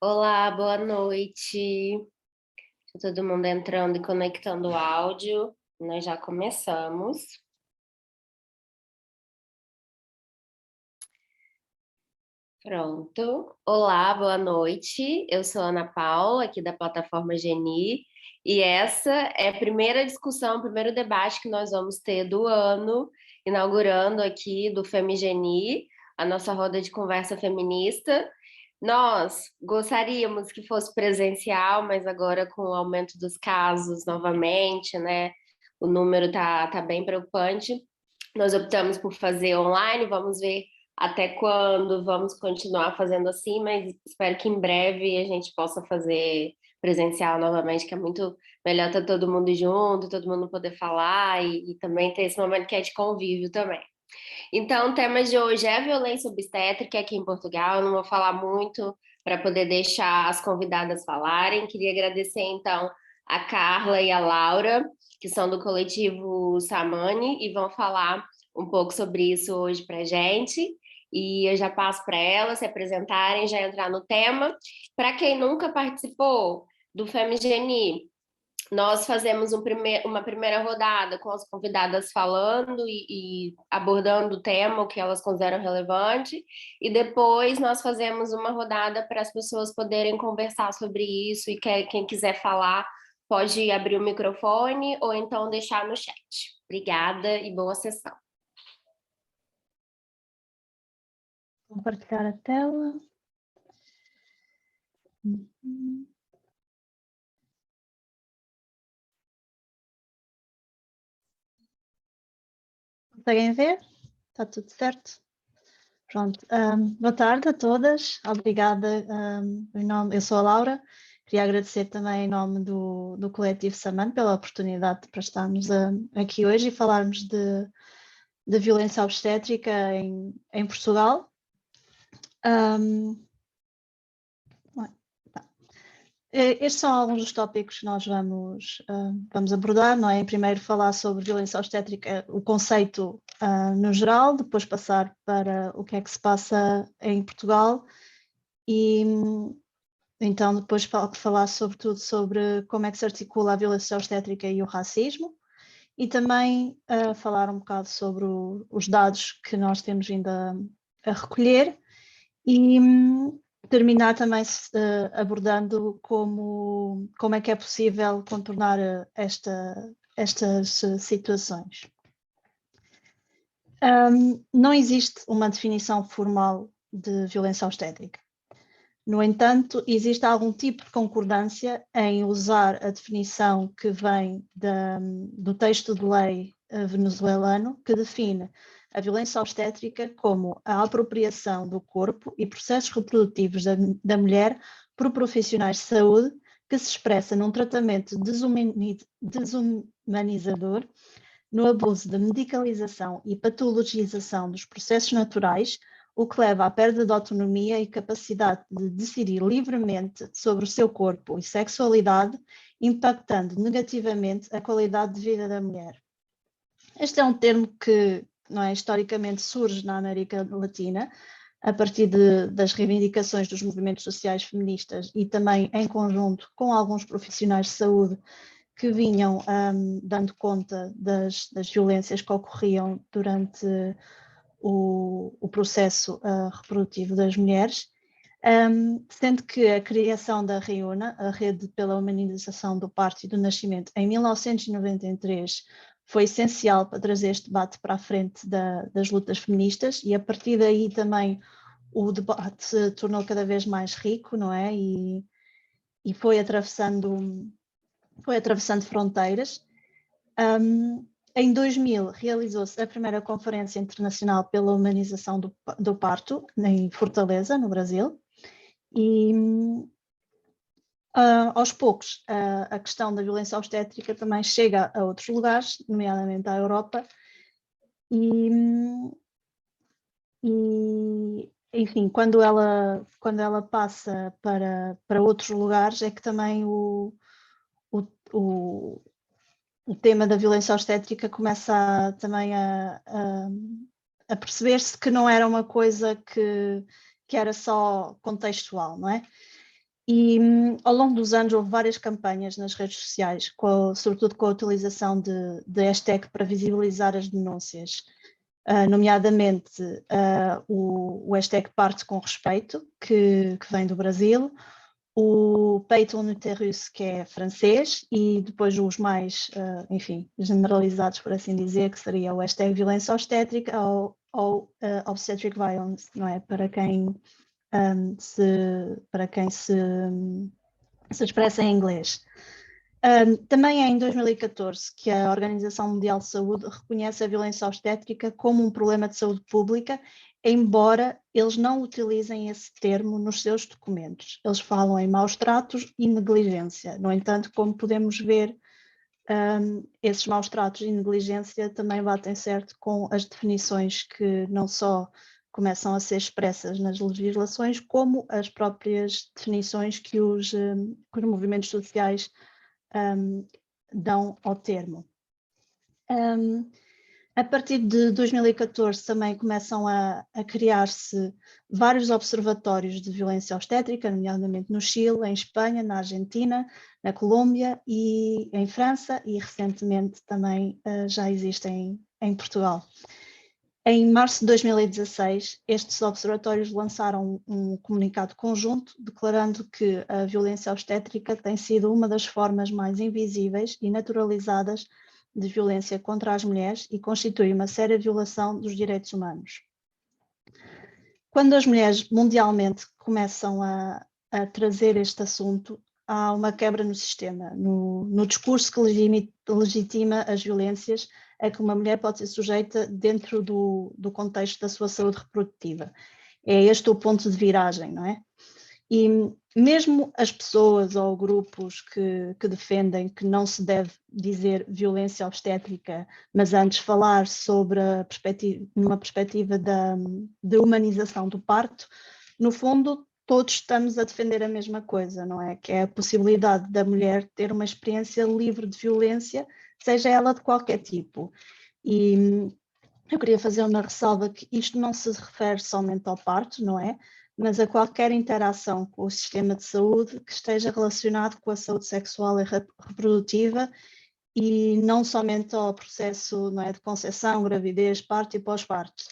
Olá, boa noite. Tá todo mundo entrando e conectando o áudio. Nós já começamos. Pronto. Olá, boa noite. Eu sou Ana Paula, aqui da plataforma Geni, e essa é a primeira discussão, o primeiro debate que nós vamos ter do ano, inaugurando aqui do Femigeni, a nossa roda de conversa feminista. Nós gostaríamos que fosse presencial, mas agora com o aumento dos casos novamente, né? O número tá bem preocupante. Nós optamos por fazer online, vamos ver até quando vamos continuar fazendo assim, mas espero que em breve a gente possa fazer presencial novamente, que é muito melhor estar todo mundo junto, todo mundo poder falar e também ter esse momento que é de convívio também. Então, o tema de hoje é a violência obstétrica aqui em Portugal. Eu não vou falar muito para poder deixar as convidadas falarem. Queria agradecer, então, a Carla e a Laura, que são do coletivo Samani, e vão falar um pouco sobre isso hoje para a gente. E eu já passo para elas se apresentarem, já entrar no tema. Para quem nunca participou do Femigeni, nós fazemos uma primeira rodada com as convidadas falando e abordando o tema, o que elas consideram relevante, e depois nós fazemos uma rodada para as pessoas poderem conversar sobre isso, e quem quiser falar pode abrir o microfone ou então deixar no chat. Obrigada e boa sessão. Compartilhar a tela. Conseguem ver? Está tudo certo? Pronto. Boa tarde a todas. Obrigada. Eu sou a Laura. Queria agradecer também em nome do Coletivo Saman pela oportunidade para estarmos aqui hoje e falarmos de violência obstétrica em Portugal. Estes são alguns dos tópicos que nós vamos abordar, não é? Primeiro falar sobre violência obstétrica, o conceito no geral, depois passar para o que é que se passa em Portugal e então depois falar sobretudo sobre como é que se articula a violência obstétrica e o racismo e também falar um bocado sobre os dados que nós temos vindo a recolher e terminar também abordando como é que é possível contornar estas situações. Não existe uma definição formal de violência obstétrica. No entanto, existe algum tipo de concordância em usar a definição que vem do texto de lei venezuelano, que define a violência obstétrica como a apropriação do corpo e processos reprodutivos da mulher por profissionais de saúde que se expressa num tratamento desumanizador, no abuso de medicalização e patologização dos processos naturais, o que leva à perda de autonomia e capacidade de decidir livremente sobre o seu corpo e sexualidade, impactando negativamente a qualidade de vida da mulher. Este é um termo que, não é, historicamente surge na América Latina, a partir das reivindicações dos movimentos sociais feministas e também em conjunto com alguns profissionais de saúde que vinham dando conta das violências que ocorriam durante o processo reprodutivo das mulheres, sendo que a criação da REUNA, a Rede pela Humanização do Parto e do Nascimento, em 1993, foi essencial para trazer este debate para a frente das lutas feministas e a partir daí também o debate se tornou cada vez mais rico, não é? E foi atravessando fronteiras. Em 2000 realizou-se a primeira Conferência Internacional pela Humanização do Parto, em Fortaleza, no Brasil, e aos poucos a questão da violência obstétrica também chega a outros lugares, nomeadamente à Europa, e enfim, quando ela passa para outros lugares é que também o tema da violência obstétrica começa também a perceber-se que não era uma coisa que que era só contextual, não é? E ao longo dos anos houve várias campanhas nas redes sociais, sobretudo com a utilização de hashtag para visibilizar as denúncias, nomeadamente o hashtag Parte com Respeito, que vem do Brasil, o Peiton Uterus, que é francês, e depois os mais, enfim, generalizados, por assim dizer, que seria o hashtag violência obstétrica ou obstetric violence, não é? Para quem se expressa em inglês. Também é em 2014 que a Organização Mundial de Saúde reconhece a violência obstétrica como um problema de saúde pública, embora eles não utilizem esse termo nos seus documentos. Eles falam em maus tratos e negligência. No entanto, como podemos ver, esses maus tratos e negligência também batem certo com as definições que não só começam a ser expressas nas legislações, como as próprias definições que os movimentos sociais dão ao termo. A partir de 2014 também começam a criar-se vários observatórios de violência obstétrica, nomeadamente no Chile, em Espanha, na Argentina, na Colômbia e em França, e recentemente também já existem em Portugal. Em março de 2016, estes observatórios lançaram um comunicado conjunto declarando que a violência obstétrica tem sido uma das formas mais invisíveis e naturalizadas de violência contra as mulheres e constitui uma séria violação dos direitos humanos. Quando as mulheres mundialmente começam a trazer este assunto, há uma quebra no sistema, no discurso que legitima as violências a que uma mulher pode ser sujeita dentro do contexto da sua saúde reprodutiva. É este o ponto de viragem, não é? E mesmo as pessoas ou grupos que defendem que não se deve dizer violência obstétrica, mas antes falar sobre numa perspectiva de humanização do parto, no fundo todos estamos a defender a mesma coisa, não é? Que é a possibilidade da mulher ter uma experiência livre de violência, seja ela de qualquer tipo. E eu queria fazer uma ressalva que isto não se refere somente ao parto, não é? Mas a qualquer interação com o sistema de saúde que esteja relacionado com a saúde sexual e reprodutiva e não somente ao processo, não é, de concepção, gravidez, parto e pós-parto,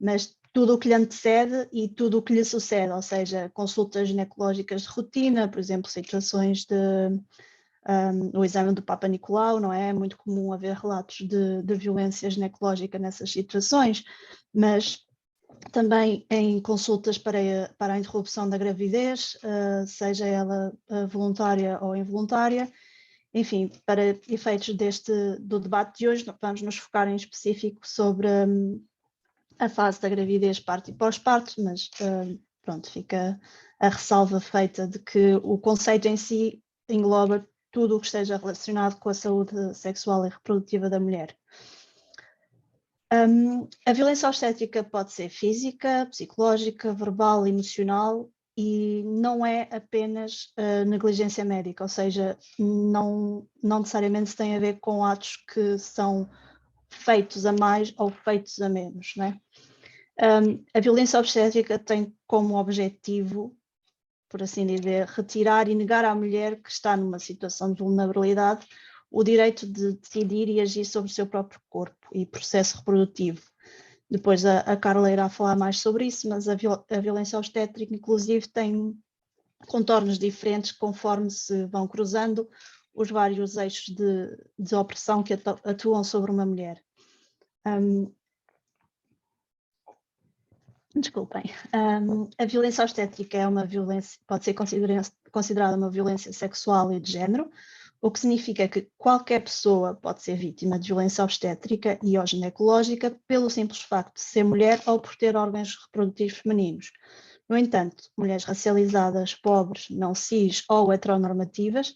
mas tudo o que lhe antecede e tudo o que lhe sucede, ou seja, consultas ginecológicas de rotina, por exemplo, situações de o exame do Papa Nicolau, não é? É muito comum haver relatos de violência ginecológica nessas situações, mas também em consultas para a interrupção da gravidez, seja ela voluntária ou involuntária. Enfim, para efeitos do debate de hoje, vamos nos focar em específico sobre a fase da gravidez, parto e pós-parto, mas pronto, fica a ressalva feita de que o conceito em si engloba tudo o que esteja relacionado com a saúde sexual e reprodutiva da mulher. A violência obstétrica pode ser física, psicológica, verbal, emocional e não é apenas negligência médica, ou seja, não necessariamente tem a ver com atos que são feitos a mais ou feitos a menos, não é? A violência obstétrica tem como objetivo, por assim dizer, retirar e negar à mulher que está numa situação de vulnerabilidade o direito de decidir e agir sobre o seu próprio corpo e processo reprodutivo. Depois a Carla irá falar mais sobre isso, mas a violência obstétrica, inclusive, tem contornos diferentes conforme se vão cruzando os vários eixos de opressão que atuam sobre uma mulher. Desculpem. A violência obstétrica é uma violência, pode ser considerada uma violência sexual e de género, o que significa que qualquer pessoa pode ser vítima de violência obstétrica e ou ginecológica pelo simples facto de ser mulher ou por ter órgãos reprodutivos femininos. No entanto, mulheres racializadas, pobres, não cis ou heteronormativas,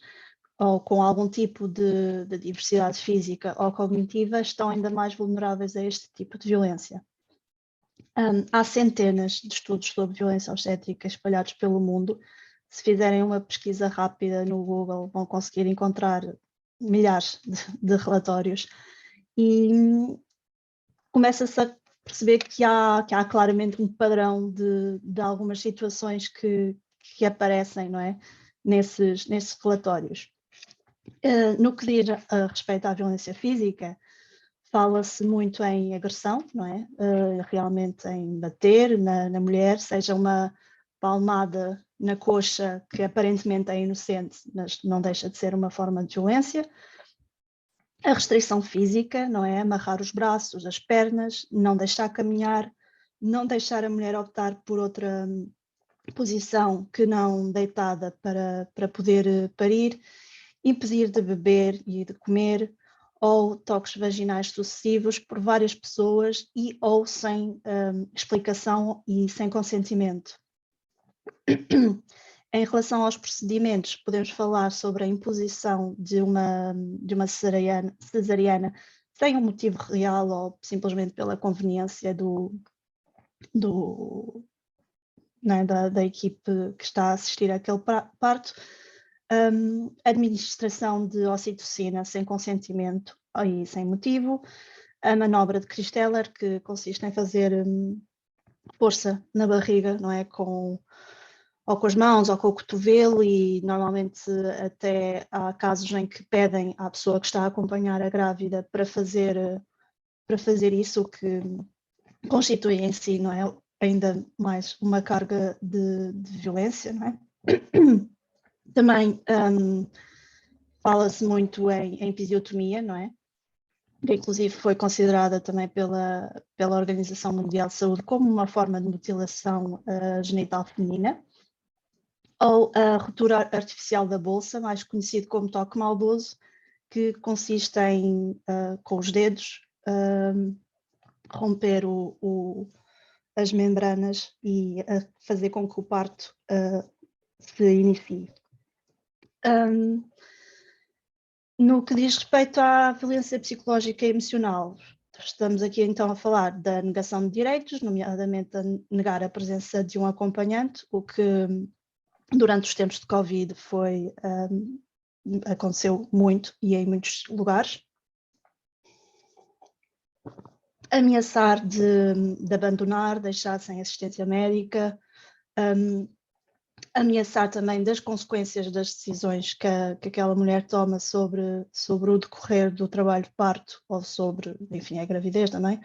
ou com algum tipo de diversidade física ou cognitiva, estão ainda mais vulneráveis a este tipo de violência. Há centenas de estudos sobre violência obstétrica espalhados pelo mundo. Se fizerem uma pesquisa rápida no Google, vão conseguir encontrar milhares de relatórios. E começa-se perceber que há claramente um padrão de algumas situações que aparecem, não é? Nesses relatórios. No que diz a respeito à violência física, fala-se muito em agressão, não é? Realmente em bater na mulher, seja uma palmada na coxa, que aparentemente é inocente, mas não deixa de ser uma forma de violência. A restrição física, não é? Amarrar os braços, as pernas, não deixar caminhar, não deixar a mulher optar por outra posição que não deitada para poder parir, impedir de beber e de comer, ou toques vaginais sucessivos por várias pessoas e ou sem explicação e sem consentimento. Em relação aos procedimentos, podemos falar sobre a imposição de uma cesariana sem um motivo real ou simplesmente pela conveniência né, da equipe que está a assistir àquele parto. Administração de ocitocina sem consentimento e sem motivo, a manobra de Christeller, que consiste em fazer força na barriga, não é? Ou com as mãos ou com o cotovelo, e normalmente até há casos em que pedem à pessoa que está a acompanhar a grávida para fazer isso, o que constitui em si, não é? Ainda mais uma carga de violência, não é? Também fala-se muito em episiotomia, não é? Que inclusive foi considerada também pela Organização Mundial de Saúde como uma forma de mutilação genital feminina. Ou a ruptura artificial da bolsa, mais conhecido como toque maldoso, que consiste em, com os dedos, romper as membranas e fazer com que o parto se inicie. No que diz respeito à violência psicológica e emocional, estamos aqui então a falar da negação de direitos, nomeadamente a negar a presença de um acompanhante, o que durante os tempos de Covid aconteceu muito e em muitos lugares. Ameaçar de abandonar, deixar sem assistência médica, ameaçar também das consequências das decisões que aquela mulher toma sobre o decorrer do trabalho de parto, ou sobre, enfim, a gravidez também,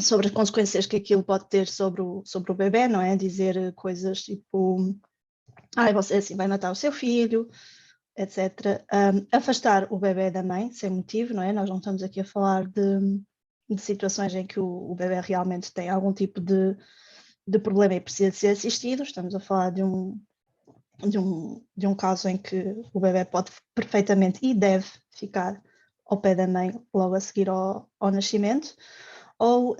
sobre as consequências que aquilo pode ter sobre o bebê, não é? Dizer coisas tipo, você assim vai matar o seu filho, etc. Afastar o bebê da mãe, sem motivo, não é? Nós não estamos aqui a falar de situações em que o bebê realmente tem algum tipo de problema e precisa de ser assistido. Estamos a falar de um caso em que o bebê pode perfeitamente e deve ficar ao pé da mãe logo a seguir ao nascimento, ou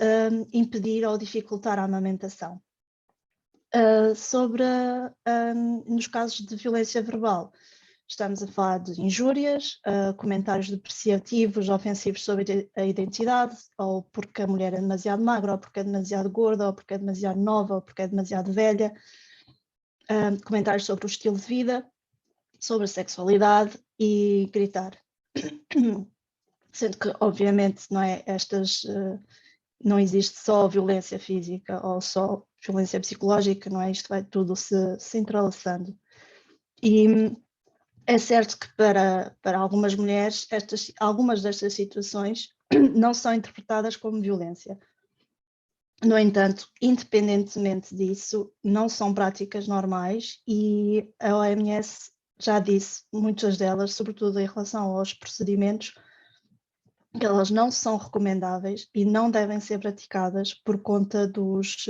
impedir ou dificultar a amamentação. Nos casos de violência verbal, estamos a falar de injúrias, comentários depreciativos, ofensivos sobre a identidade, ou porque a mulher é demasiado magra, ou porque é demasiado gorda, ou porque é demasiado nova, ou porque é demasiado velha, comentários sobre o estilo de vida, sobre a sexualidade e gritar. Sendo que, obviamente, não é não existe só violência física ou só violência psicológica, não é? Isto vai tudo se entrelaçando. E é certo que para algumas mulheres, algumas destas situações não são interpretadas como violência. No entanto, independentemente disso, não são práticas normais, e a OMS já disse, muitas delas, sobretudo em relação aos procedimentos, que elas não são recomendáveis e não devem ser praticadas por conta dos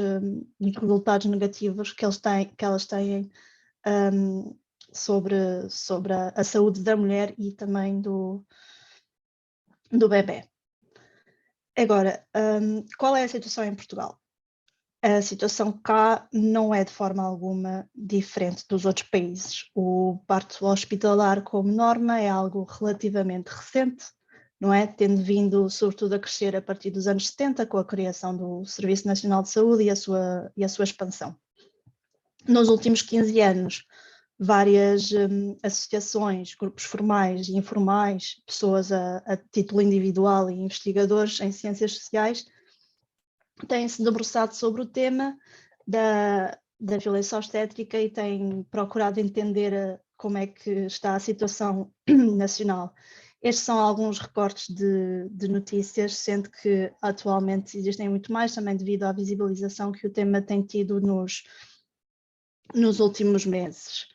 resultados negativos que elas têm sobre a saúde da mulher e também do bebê. Agora, qual é a situação em Portugal? A situação cá não é de forma alguma diferente dos outros países. O parto hospitalar como norma é algo relativamente recente, não é? Tendo vindo sobretudo a crescer a partir dos anos 70, com a criação do Serviço Nacional de Saúde e a sua expansão. Nos últimos 15 anos, várias associações, grupos formais e informais, pessoas a título individual e investigadores em ciências sociais têm se debruçado sobre o tema da violência obstétrica e têm procurado entender como é que está a situação nacional. Estes são alguns recortes de notícias, sendo que atualmente existem muito mais, também devido à visibilização que o tema tem tido nos últimos meses.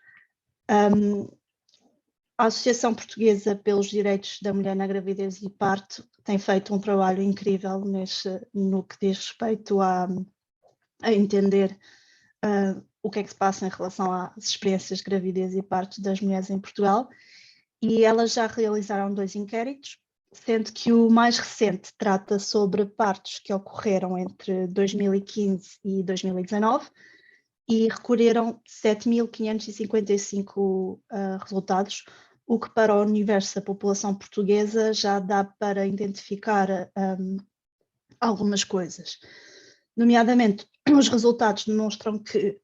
A Associação Portuguesa pelos Direitos da Mulher na Gravidez e Parto tem feito um trabalho incrível no que diz respeito a entender o que é que se passa em relação às experiências de gravidez e parto das mulheres em Portugal, e elas já realizaram 2 inquéritos, sendo que o mais recente trata sobre partos que ocorreram entre 2015 e 2019 e recolheram 7.555 resultados, o que para o universo da população portuguesa já dá para identificar algumas coisas. Nomeadamente, os resultados demonstram que,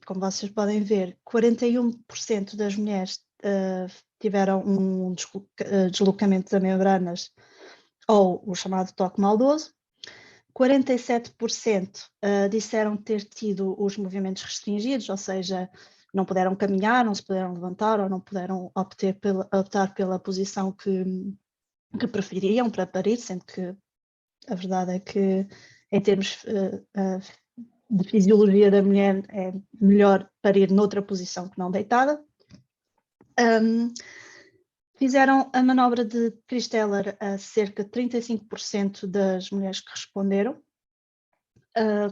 como vocês podem ver, 41% das mulheres tiveram um deslocamento das membranas ou o chamado toque maldoso. 47% disseram ter tido os movimentos restringidos, ou seja, não puderam caminhar, não se puderam levantar ou não puderam optar pela posição que preferiam para parir, sendo que a verdade é que, em termos de fisiologia da mulher, é melhor parir noutra posição que não deitada. Fizeram a manobra de Christeller a cerca de 35% das mulheres que responderam.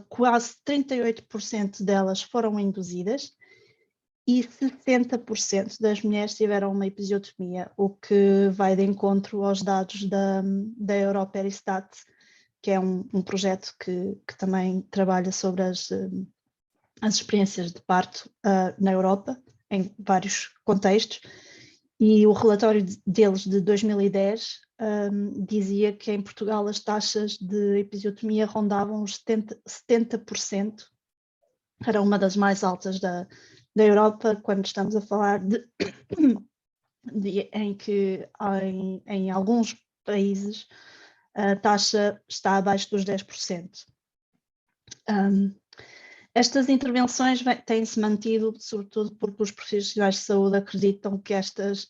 Quase 38% delas foram induzidas e 60% das mulheres tiveram uma episiotomia, o que vai de encontro aos dados da Europeristat, que é um projeto que também trabalha sobre as experiências de parto na Europa, em vários contextos, e o relatório deles de 2010 dizia que em Portugal as taxas de episiotomia rondavam os 70%, era uma das mais altas da Europa, quando estamos a falar em que em alguns países a taxa está abaixo dos 10%. Estas intervenções têm-se mantido, sobretudo porque os profissionais de saúde acreditam que estas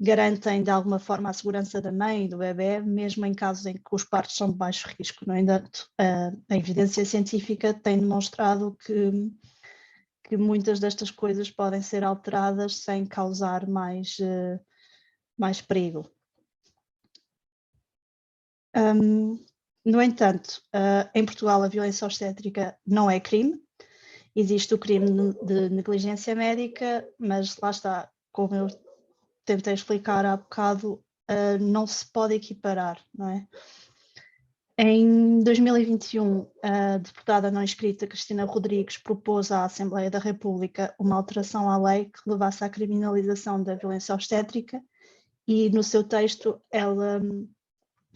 garantem de alguma forma a segurança da mãe e do bebê, mesmo em casos em que os partos são de baixo risco. No entanto, a evidência científica tem demonstrado que muitas destas coisas podem ser alteradas sem causar mais perigo. No entanto, em Portugal a violência obstétrica não é crime. Existe o crime de negligência médica, mas lá está, como eu tentei explicar há bocado, não se pode equiparar, não é? Em 2021, a deputada não inscrita Cristina Rodrigues propôs à Assembleia da República uma alteração à lei que levasse à criminalização da violência obstétrica e, no seu texto, ela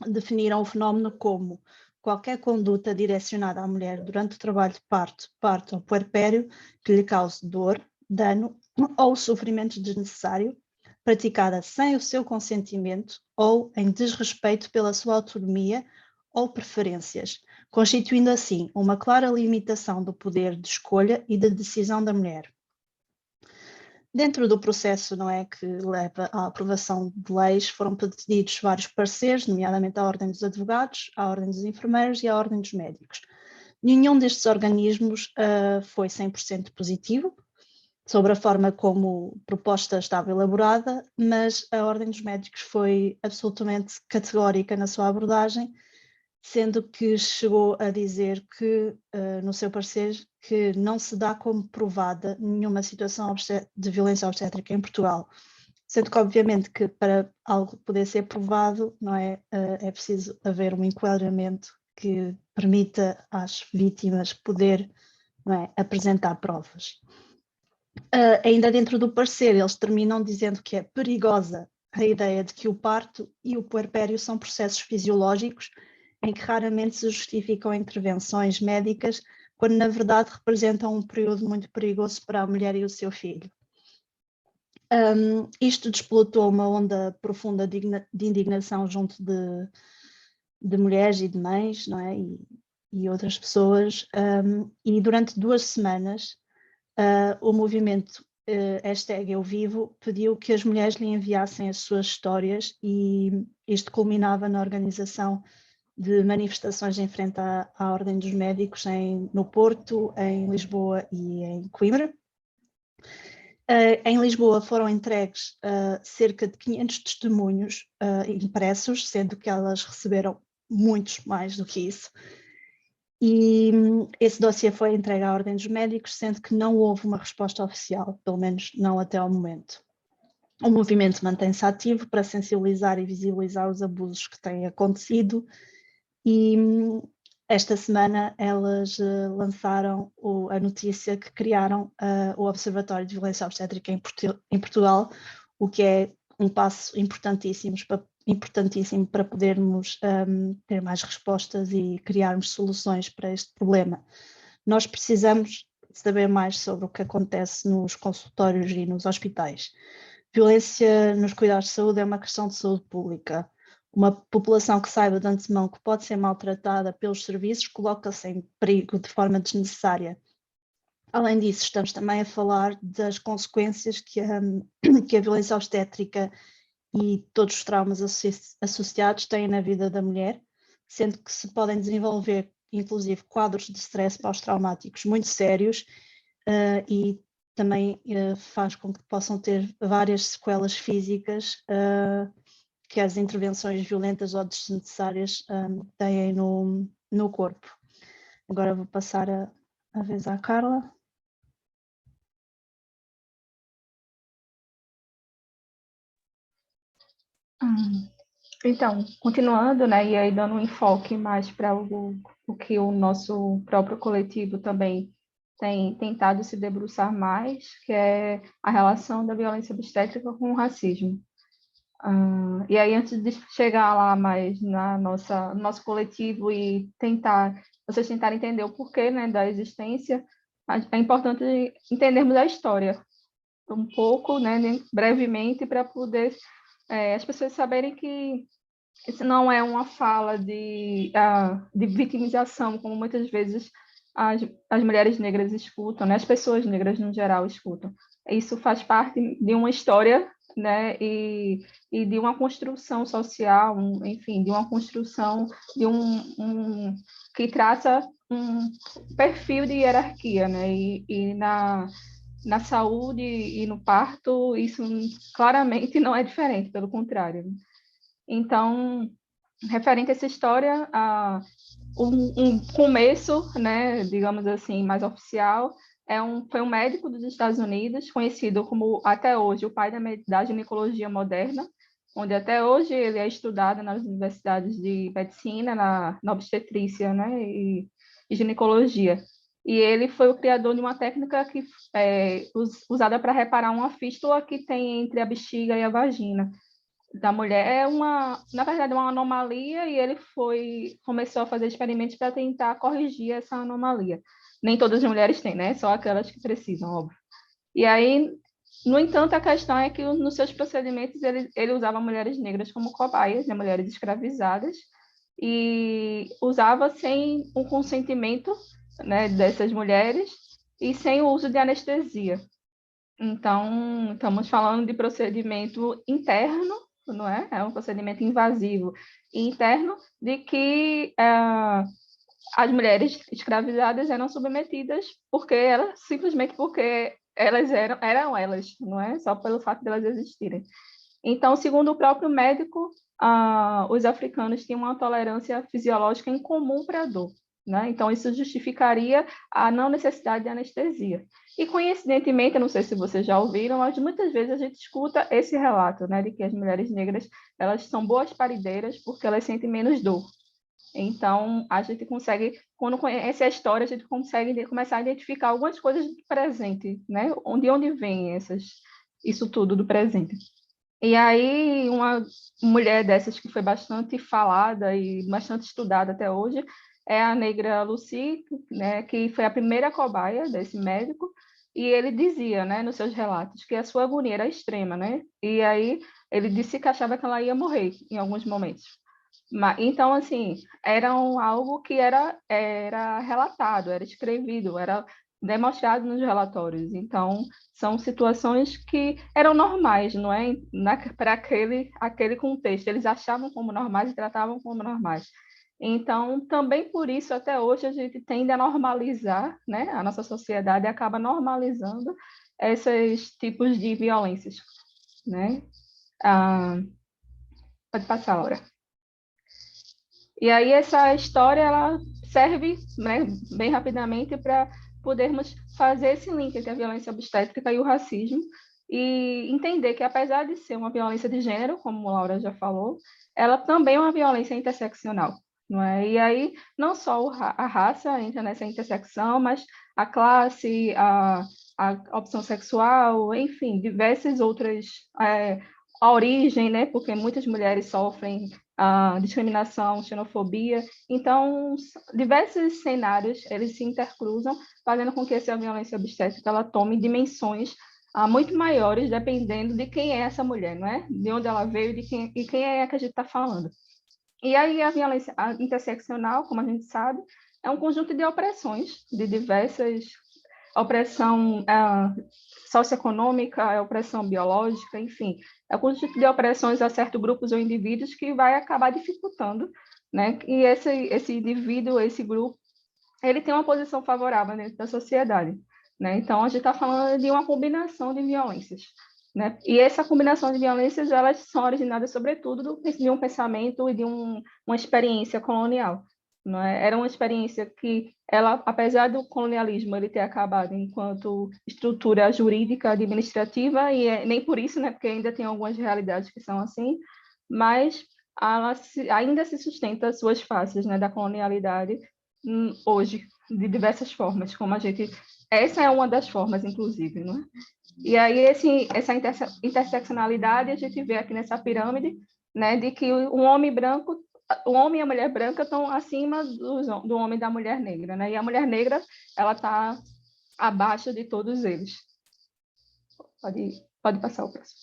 definiram o fenómeno como qualquer conduta direcionada à mulher durante o trabalho de parto ou puerpério que lhe cause dor, dano ou sofrimento desnecessário, praticada sem o seu consentimento ou em desrespeito pela sua autonomia ou preferências, constituindo assim uma clara limitação do poder de escolha e de decisão da mulher. Dentro do processo, não é, que leva à aprovação de leis, foram pedidos vários pareceres, nomeadamente à Ordem dos Advogados, à Ordem dos Enfermeiros e à Ordem dos Médicos. Nenhum destes organismos foi 100% positivo sobre a forma como a proposta estava elaborada, mas a Ordem dos Médicos foi absolutamente categórica na sua abordagem, sendo que chegou a dizer que, no seu parecer, que não se dá como provada nenhuma situação de violência obstétrica em Portugal. Sendo que, obviamente, que para algo poder ser provado, não é, é preciso haver um enquadramento que permita às vítimas poder, não é, apresentar provas. Ainda dentro do parecer, eles terminam dizendo que é perigosa a ideia de que o parto e o puerpério são processos fisiológicos em que raramente se justificam intervenções médicas, quando na verdade representam um período muito perigoso para a mulher e o seu filho. Isto desplotou uma onda profunda de indignação junto de mulheres e de mães, não é? e outras pessoas, e durante 2 semanas o movimento #EuVivo pediu que as mulheres lhe enviassem as suas histórias, e isto culminava na organização de manifestações em frente à Ordem dos Médicos no Porto, em Lisboa e em Coimbra. Em Lisboa foram entregues cerca de 500 testemunhos impressos, sendo que elas receberam muitos mais do que isso. E esse dossiê foi entregue à Ordem dos Médicos, sendo que não houve uma resposta oficial, pelo menos não até ao momento. O movimento mantém-se ativo para sensibilizar e visibilizar os abusos que têm acontecido, e esta semana elas lançaram a notícia que criaram o Observatório de Violência Obstétrica em Portugal, o que é um passo importantíssimo para podermos ter mais respostas e criarmos soluções para este problema. Nós precisamos saber mais sobre o que acontece nos consultórios e nos hospitais. Violência nos cuidados de saúde é uma questão de saúde pública. Uma população que saiba de antemão que pode ser maltratada pelos serviços coloca-se em perigo de forma desnecessária. Além disso, estamos também a falar das consequências que a violência obstétrica e todos os traumas associados têm na vida da mulher, sendo que se podem desenvolver, inclusive, quadros de stress pós-traumáticos muito sérios, e também faz com que possam ter várias sequelas físicas que as intervenções violentas ou desnecessárias têm no corpo. Agora vou passar a vez à Carla. Então, continuando, né, e aí dando um enfoque mais para o que o nosso próprio coletivo também tem tentado se debruçar mais, que é a relação da violência obstétrica com o racismo. E aí, antes de chegar lá mais no nosso coletivo e vocês tentarem entender o porquê, né, da existência, é importante entendermos a história um pouco, né, brevemente, para poder as pessoas saberem que isso não é uma fala de vitimização, como muitas vezes as mulheres negras escutam, né? As pessoas negras no geral escutam. Isso faz parte de uma história, né? E de uma construção social, enfim, de uma construção de que traça um perfil de hierarquia, né? E na saúde e no parto, isso claramente não é diferente, pelo contrário. Então, referente a essa história, um começo, né, digamos assim, mais oficial, foi um médico dos Estados Unidos, conhecido como, até hoje, o pai da ginecologia moderna, onde até hoje ele é estudado nas universidades de medicina, na obstetrícia, né, e ginecologia. E ele foi o criador de uma técnica que usada para reparar uma fístula que tem entre a bexiga e a vagina da mulher. Na verdade, uma anomalia, e ele começou a fazer experimentos para tentar corrigir essa anomalia. Nem todas as mulheres têm, né? Só aquelas que precisam, óbvio. E aí, no entanto, a questão é que nos seus procedimentos ele usava mulheres negras como cobaias, né? Mulheres escravizadas, e usava sem o consentimento, né, dessas mulheres e sem o uso de anestesia. Então, estamos falando de procedimento interno, não é? É um procedimento invasivo e interno, de que as mulheres escravizadas eram submetidas simplesmente porque elas eram elas, não é? Só pelo fato de elas existirem. Então, segundo o próprio médico, os africanos tinham uma tolerância fisiológica incomum para a dor, né? Então, isso justificaria a não necessidade de anestesia. E, coincidentemente, eu não sei se vocês já ouviram, mas muitas vezes a gente escuta esse relato, né, de que as mulheres negras elas são boas parideiras porque elas sentem menos dor. Então, a gente consegue, quando conhece a história, a gente consegue começar a identificar algumas coisas do presente, né? De onde vem isso tudo do presente. E aí, uma mulher dessas que foi bastante falada e bastante estudada até hoje é a negra Lucy, né, que foi a primeira cobaia desse médico, e ele dizia, né, nos seus relatos, que a sua agonia era extrema, né? E aí ele disse que achava que ela ia morrer em alguns momentos. Então, assim, era algo que era relatado, era escrevido, era demonstrado nos relatórios. Então, são situações que eram normais, não é? Para aquele contexto. Eles achavam como normais e tratavam como normais. Então, também por isso, até hoje, a gente tende a normalizar, né? A nossa sociedade acaba normalizando esses tipos de violências, né? Ah, pode passar, Laura. E aí essa história ela serve, né, bem rapidamente para podermos fazer esse link entre a violência obstétrica e o racismo e entender que apesar de ser uma violência de gênero, como a Laura já falou, ela também é uma violência interseccional, não é? E aí não só a raça entra nessa intersecção, mas a classe, a opção sexual, enfim, diversas outras a origem, né? Porque muitas mulheres sofrem discriminação, xenofobia. Então, diversos cenários, eles se intercruzam, fazendo com que essa violência obstétrica ela tome dimensões muito maiores, dependendo de quem é essa mulher, não é? De onde ela veio e quem é que a gente está falando. E aí a violência interseccional, como a gente sabe, é um conjunto de opressões, de diversas opressão socioeconômica, a opressão biológica, enfim, é um conjunto de opressões a certos grupos ou indivíduos que vai acabar dificultando, né? E esse indivíduo, esse grupo, ele tem uma posição favorável dentro da sociedade, né? Então, a gente está falando de uma combinação de violências, né? E essa combinação de violências, elas são originadas, sobretudo, de um pensamento e de uma experiência colonial, não é? Era uma experiência que, ela, apesar do colonialismo ele ter acabado enquanto estrutura jurídica administrativa, e nem por isso, né? Porque ainda tem algumas realidades que são assim, mas ainda se sustenta as suas faces, né, da colonialidade hoje, de diversas formas, como a gente... Essa é uma das formas, inclusive, não é? E aí essa interseccionalidade a gente vê aqui nessa pirâmide, né, de que o homem branco, o homem e a mulher branca estão acima do homem e da mulher negra, né? E a mulher negra, ela está abaixo de todos eles. Pode passar o próximo.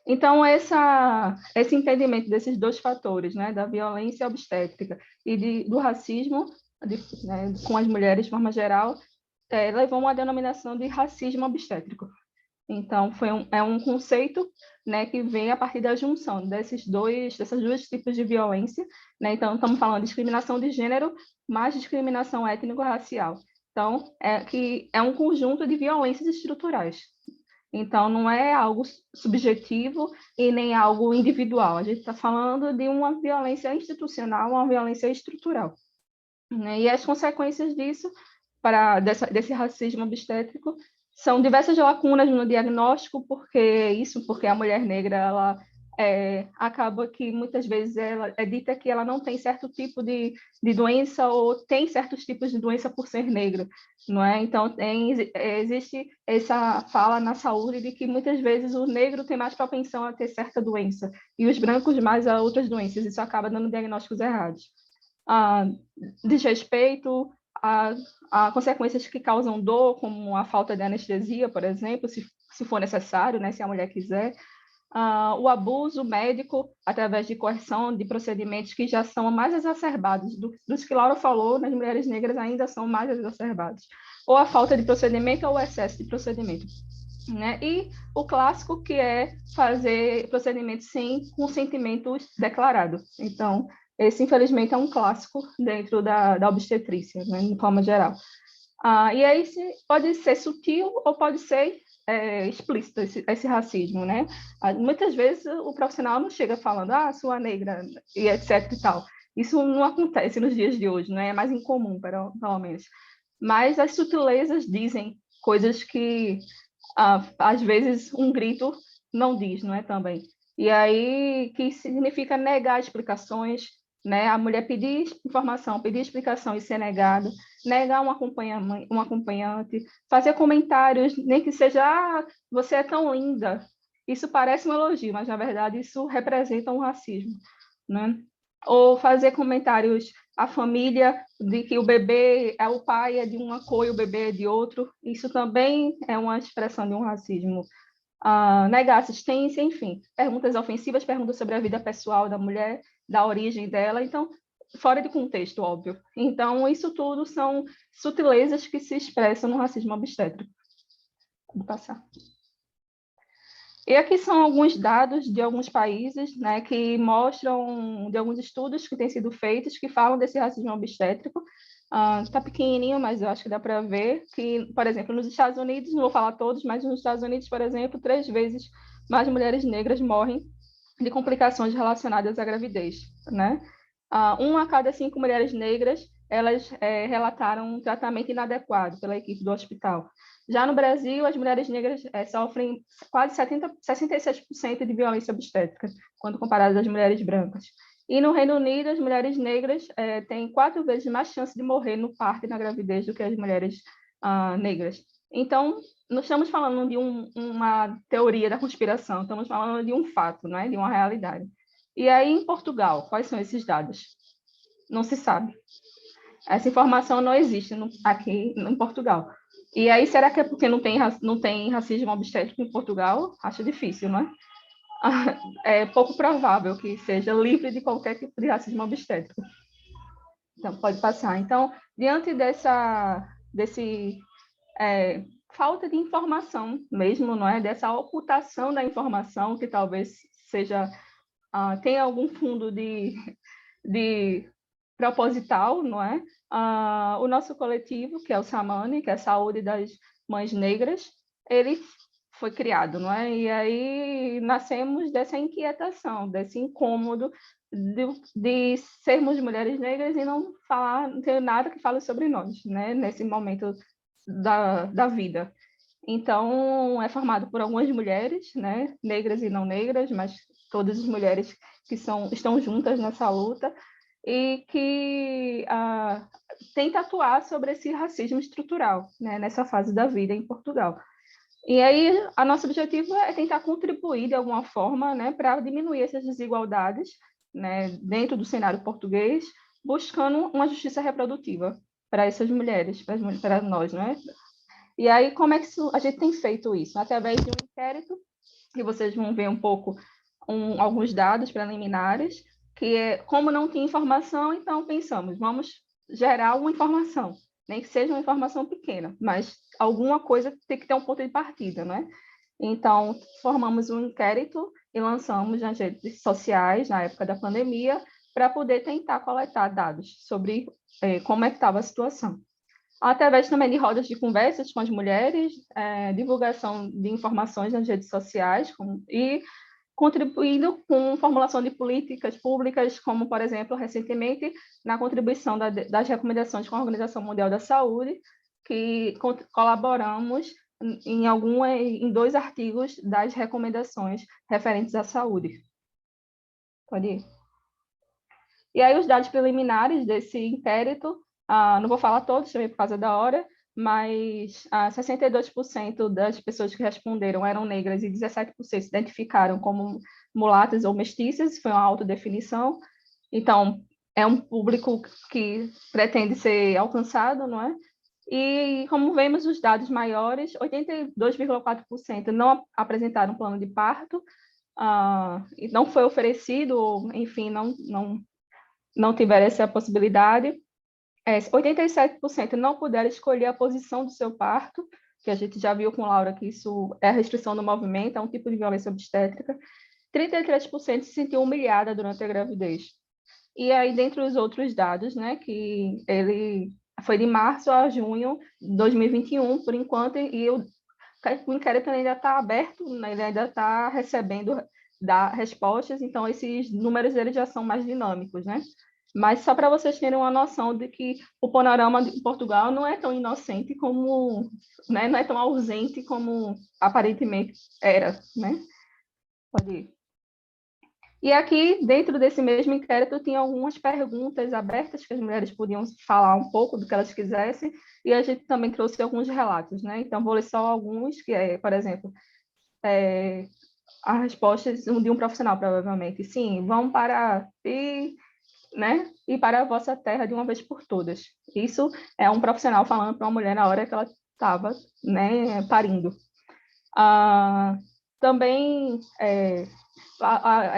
Então, esse entendimento desses dois fatores, né, da violência obstétrica e do racismo, né, com as mulheres de forma geral, levou a uma denominação de racismo obstétrico. Então, é um conceito, né, que vem a partir da junção dessas dois tipos de violência, né? Então, estamos falando de discriminação de gênero mais discriminação étnico-racial. Então, que é um conjunto de violências estruturais. Então, não é algo subjetivo e nem algo individual. A gente está falando de uma violência institucional, uma violência estrutural, né? E as consequências disso, desse racismo obstétrico, são diversas lacunas no diagnóstico, porque a mulher negra ela acaba que muitas vezes ela é dita que ela não tem certo tipo de doença ou tem certos tipos de doença por ser negra, não é? Então existe essa fala na saúde de que muitas vezes o negro tem mais propensão a ter certa doença e os brancos mais a outras doenças. Isso acaba dando diagnósticos errados. Desrespeito a consequências que causam dor, como a falta de anestesia, por exemplo, se for necessário, né, se a mulher quiser. O abuso médico através de coerção de procedimentos que já são mais exacerbados, dos que Laura falou, nas mulheres negras ainda são mais exacerbados. Ou a falta de procedimento ou o excesso de procedimento. Né? E o clássico, que é fazer procedimentos sem consentimento declarado. Então, esse, infelizmente, é um clássico dentro da obstetrícia, né, de forma geral. E aí pode ser sutil ou pode ser explícito esse racismo, né? Muitas vezes o profissional não chega falando, sua negra, e etc e tal. Isso não acontece nos dias de hoje, né? É mais incomum, pelo menos. Mas as sutilezas dizem coisas que, às vezes, um grito não diz, não é também? E aí, que significa negar explicações, né? A mulher pedir informação, pedir explicação e ser negada, negar um acompanhante, fazer comentários, nem que seja, você é tão linda. Isso parece um elogio, mas, na verdade, isso representa um racismo, né? Ou fazer comentários à família de que o bebê o pai é de uma cor e o bebê é de outro. Isso também é uma expressão de um racismo. Negar assistência, enfim, perguntas ofensivas, perguntas sobre a vida pessoal da mulher, da origem dela, então, fora de contexto, óbvio. Então, isso tudo são sutilezas que se expressam no racismo obstétrico. Vou passar. E aqui são alguns dados de alguns países, né, que mostram de alguns estudos que têm sido feitos que falam desse racismo obstétrico. Está pequenininho, mas eu acho que dá para ver que, por exemplo, nos Estados Unidos, não vou falar todos, mas nos Estados Unidos, por exemplo, 3 vezes mais mulheres negras morrem de complicações relacionadas à gravidez, né? 1 a cada 5 mulheres negras, elas relataram um tratamento inadequado pela equipe do hospital. Já no Brasil, as mulheres negras sofrem quase 67% de violência obstétrica, quando comparadas às mulheres brancas. E no Reino Unido, as mulheres negras têm 4 vezes mais chance de morrer no parto e na gravidez do que as mulheres negras. Então, não estamos falando de uma teoria da conspiração, estamos falando de um fato, né? De uma realidade. E aí, em Portugal, quais são esses dados? Não se sabe. Essa informação não existe aqui em Portugal. E aí, será que é porque não tem racismo obstétrico em Portugal? Acho difícil, não é? É pouco provável que seja livre de qualquer tipo de racismo obstétrico. Então, pode passar. Então, diante desse falta de informação mesmo, não é? Dessa ocultação da informação, que talvez tenha algum fundo de proposital, não é? O nosso coletivo, que é o SAMANI, que é a Saúde das Mães Negras, ele foi criado, não é? E aí nascemos dessa inquietação, desse incômodo de sermos mulheres negras e não ter nada que fale sobre nós, né? Nesse momento da vida. Então, é formado por algumas mulheres, né? Negras e não negras, mas todas as mulheres que estão juntas nessa luta e que tenta atuar sobre esse racismo estrutural, né? Nessa fase da vida em Portugal. E aí, o nosso objetivo é tentar contribuir de alguma forma, né, para diminuir essas desigualdades, né, dentro do cenário português, buscando uma justiça reprodutiva para essas mulheres, para nós, né? E aí, como é que a gente tem feito isso? Através de um inquérito, que vocês vão ver um pouco alguns dados preliminares, que é como não tinha informação, então pensamos, vamos gerar uma informação, nem que seja uma informação pequena, mas alguma coisa tem que ter um ponto de partida, né? Então, formamos um inquérito e lançamos nas redes sociais, na época da pandemia, para poder tentar coletar dados sobre como é que estava a situação. Através também de rodas de conversas com as mulheres, divulgação de informações nas redes sociais e contribuindo com formulação de políticas públicas, como, por exemplo, recentemente, na contribuição das recomendações com a Organização Mundial da Saúde, que colaboramos em 2 artigos das recomendações referentes à saúde. Pode ir. E aí, os dados preliminares desse inquérito, não vou falar todos também por causa da hora, mas 62% das pessoas que responderam eram negras e 17% se identificaram como mulatas ou mestiças, foi uma autodefinição. Então, é um público que pretende ser alcançado, não é? E, como vemos os dados maiores, 82,4% não apresentaram plano de parto, e não foi oferecido, ou, enfim, não tiveram essa possibilidade. 87% não puderam escolher a posição do seu parto, que a gente já viu com Laura que isso é a restrição do movimento, é um tipo de violência obstétrica. 33% se sentiu humilhada durante a gravidez. E aí, dentre os outros dados, né, que ele foi de março a junho de 2021, por enquanto, e o inquérito ainda está aberto, né, ele ainda está recebendo respostas, então esses números eles já são mais dinâmicos, né? Mas só para vocês terem uma noção de que o panorama de Portugal não é tão inocente como, né, não é tão ausente como aparentemente era, né? Pode ir. E aqui, dentro desse mesmo inquérito, tinha algumas perguntas abertas que as mulheres podiam falar um pouco do que elas quisessem, e a gente também trouxe alguns relatos, né? Então, vou ler só alguns, que é, por exemplo, a resposta de um profissional, provavelmente. Sim, vão para né? E para a vossa terra de uma vez por todas. Isso é um profissional falando para uma mulher na hora que ela estava, né, parindo. Também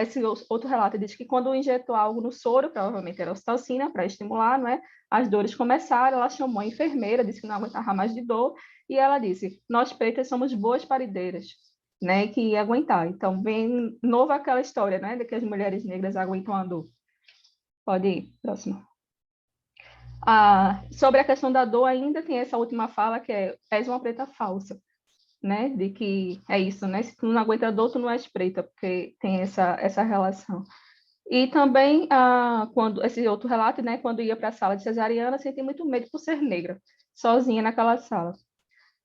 esse outro relato diz que quando injetou algo no soro, provavelmente era ocitocina, para estimular, não é? As dores começaram, ela chamou a enfermeira, disse que não aguentava mais de dor, e ela disse, nós pretas somos boas parideiras, né, que ia aguentar. Então, vem novo aquela história, né, de que as mulheres negras aguentam a dor. Pode ir, próximo. Sobre a questão da dor, ainda tem essa última fala, que é, és uma preta falsa, né, de que é isso, né, se tu não aguenta a dor, tu não és preta, porque tem essa relação. E também, quando esse outro relato, né, quando ia para a sala de cesariana, senti muito medo por ser negra, sozinha naquela sala.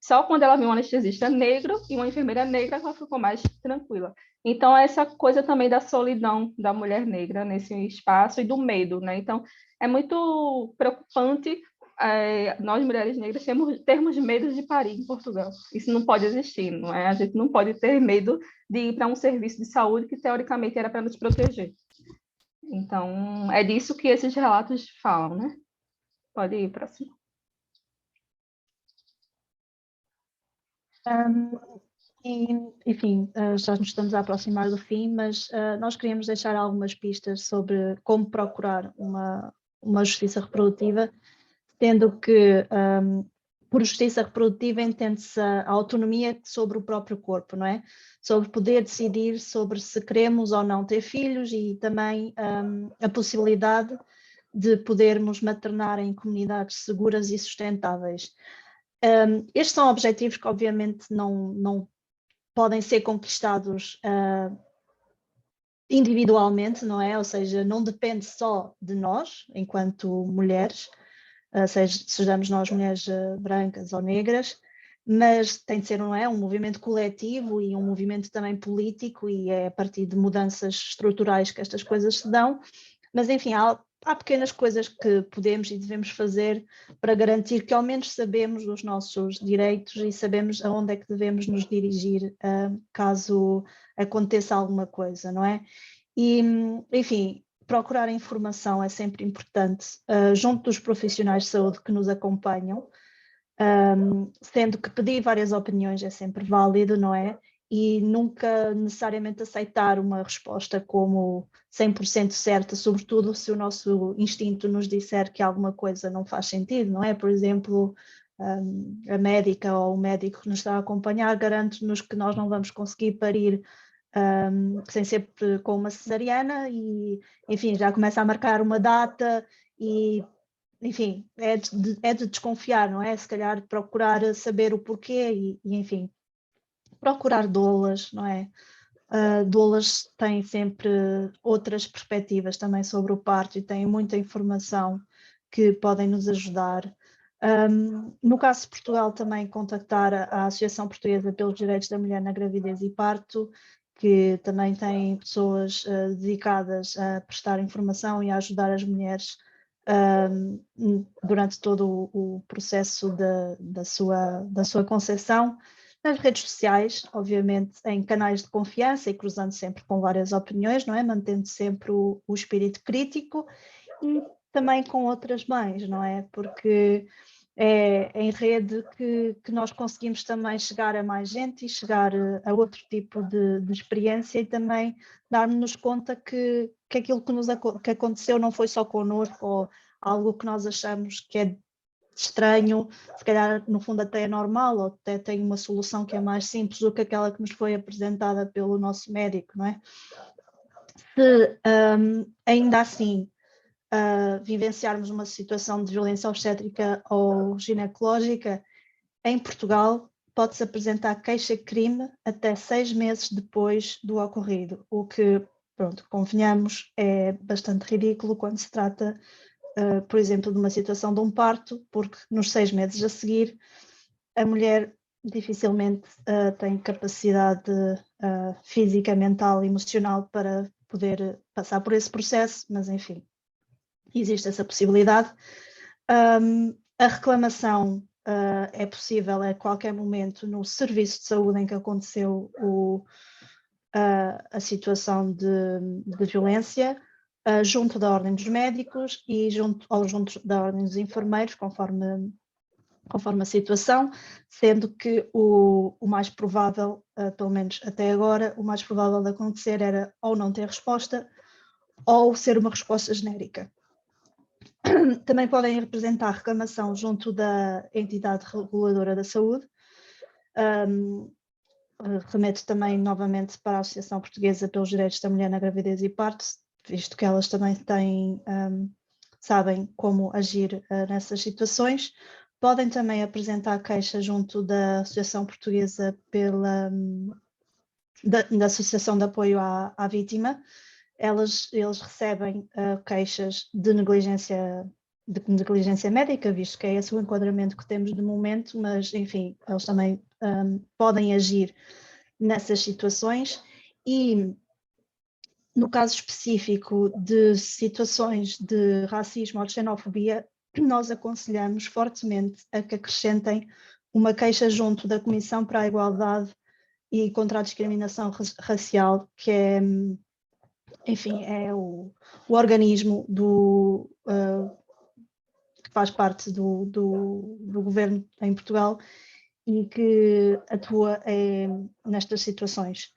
Só quando ela viu um anestesista negro e uma enfermeira negra, ela ficou mais tranquila. Então, essa coisa também da solidão da mulher negra nesse espaço e do medo, né? Então, é muito preocupante nós, mulheres negras, termos medo de parir em Portugal. Isso não pode existir, não é? A gente não pode ter medo de ir para um serviço de saúde que, teoricamente, era para nos proteger. Então, é disso que esses relatos falam, né? Pode ir, próximo. Enfim, já nos estamos a aproximar do fim, mas nós queríamos deixar algumas pistas sobre como procurar uma justiça reprodutiva, tendo que, por justiça reprodutiva, entende-se a autonomia sobre o próprio corpo, não é? Sobre poder decidir sobre se queremos ou não ter filhos e também a possibilidade de podermos maternar em comunidades seguras e sustentáveis. Estes são objetivos que, obviamente, não podem ser conquistados individualmente, não é? Ou seja, não depende só de nós, enquanto mulheres, sejamos nós mulheres brancas ou negras, mas tem de ser, não é, um movimento coletivo e um movimento também político, e é a partir de mudanças estruturais que estas coisas se dão. Mas, enfim, há pequenas coisas que podemos e devemos fazer para garantir que ao menos sabemos os nossos direitos e sabemos aonde é que devemos nos dirigir caso aconteça alguma coisa, não é? E, enfim, procurar informação é sempre importante junto dos profissionais de saúde que nos acompanham, sendo que pedir várias opiniões é sempre válido, não é? E nunca necessariamente aceitar uma resposta como 100% certa, sobretudo se o nosso instinto nos disser que alguma coisa não faz sentido, não é? Por exemplo, a médica ou o médico que nos está a acompanhar garante-nos que nós não vamos conseguir parir sem ser com uma cesariana e, enfim, já começa a marcar uma data e, enfim, é de desconfiar, não é? Se calhar procurar saber o porquê e enfim, procurar doulas, não é? Doulas têm sempre outras perspectivas também sobre o parto e têm muita informação que podem nos ajudar. No caso de Portugal, também contactar a Associação Portuguesa pelos Direitos da Mulher na Gravidez e Parto, que também tem pessoas dedicadas a prestar informação e a ajudar as mulheres durante todo o processo da sua concepção. Nas redes sociais, obviamente, em canais de confiança e cruzando sempre com várias opiniões, não é? Mantendo sempre o espírito crítico e também com outras mães, não é? Porque é em rede que nós conseguimos também chegar a mais gente e chegar a outro tipo de experiência e também darmos-nos conta que aquilo que aconteceu não foi só connosco ou algo que nós achamos que é estranho, se calhar no fundo até é normal ou até tem uma solução que é mais simples do que aquela que nos foi apresentada pelo nosso médico, não é? Se ainda assim vivenciarmos uma situação de violência obstétrica ou ginecológica, em Portugal pode-se apresentar queixa-crime até 6 meses depois do ocorrido, o que, pronto, convenhamos, é bastante ridículo quando se trata por exemplo, de uma situação de um parto, porque nos 6 meses a seguir a mulher dificilmente tem capacidade física, mental e emocional para poder passar por esse processo, mas enfim, existe essa possibilidade. A reclamação é possível a qualquer momento no serviço de saúde em que aconteceu a situação de violência, junto da Ordem dos Médicos e junto da Ordem dos Enfermeiros, conforme conforme a situação, sendo que o mais provável, pelo menos até agora, o mais provável de acontecer era ou não ter resposta ou ser uma resposta genérica. Também podem representar reclamação junto da entidade reguladora da saúde. Remeto também novamente para a Associação Portuguesa pelos Direitos da Mulher na Gravidez e Parto, visto que elas também têm, sabem como agir nessas situações. Podem também apresentar queixa junto da Associação Portuguesa da Associação de Apoio à Vítima. Eles recebem queixas de negligência médica, visto que é esse o enquadramento que temos de momento, mas, enfim, eles também podem agir nessas situações. E, no caso específico de situações de racismo ou de xenofobia, nós aconselhamos fortemente a que acrescentem uma queixa junto da Comissão para a Igualdade e contra a Discriminação Racial, que é, enfim, é o organismo que faz parte do governo em Portugal e que atua nestas situações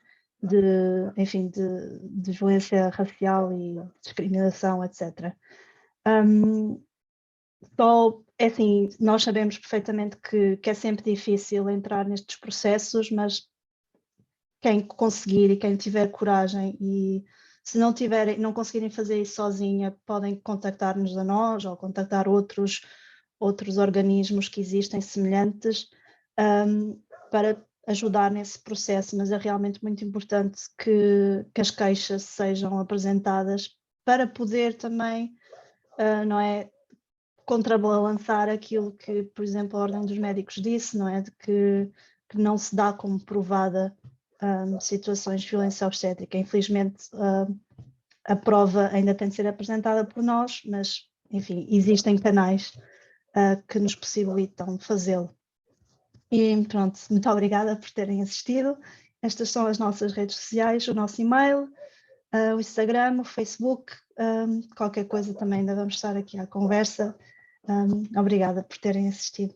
enfim, de violência racial e discriminação, etc. É assim, nós sabemos perfeitamente que é sempre difícil entrar nestes processos, mas quem conseguir e quem tiver coragem e se não conseguirem fazer isso sozinha, podem contactar-nos a nós ou contactar outros organismos que existem semelhantes para ajudar nesse processo, mas é realmente muito importante que as queixas sejam apresentadas para poder também, não é, contrabalançar aquilo que, por exemplo, a Ordem dos Médicos disse, não é, de que não se dá como provada situações de violência obstétrica. Infelizmente, a prova ainda tem de ser apresentada por nós, mas, enfim, existem canais que nos possibilitam fazê-lo. E pronto, muito obrigada por terem assistido. Estas são as nossas redes sociais, o nosso e-mail, o Instagram, o Facebook, qualquer coisa também ainda vamos estar aqui à conversa. Obrigada por terem assistido.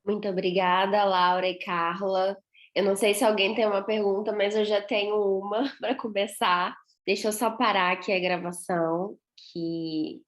Muito obrigada, Laura e Carla. Eu não sei se alguém tem uma pergunta, mas eu já tenho uma para começar. Deixa eu só parar aqui a gravação, que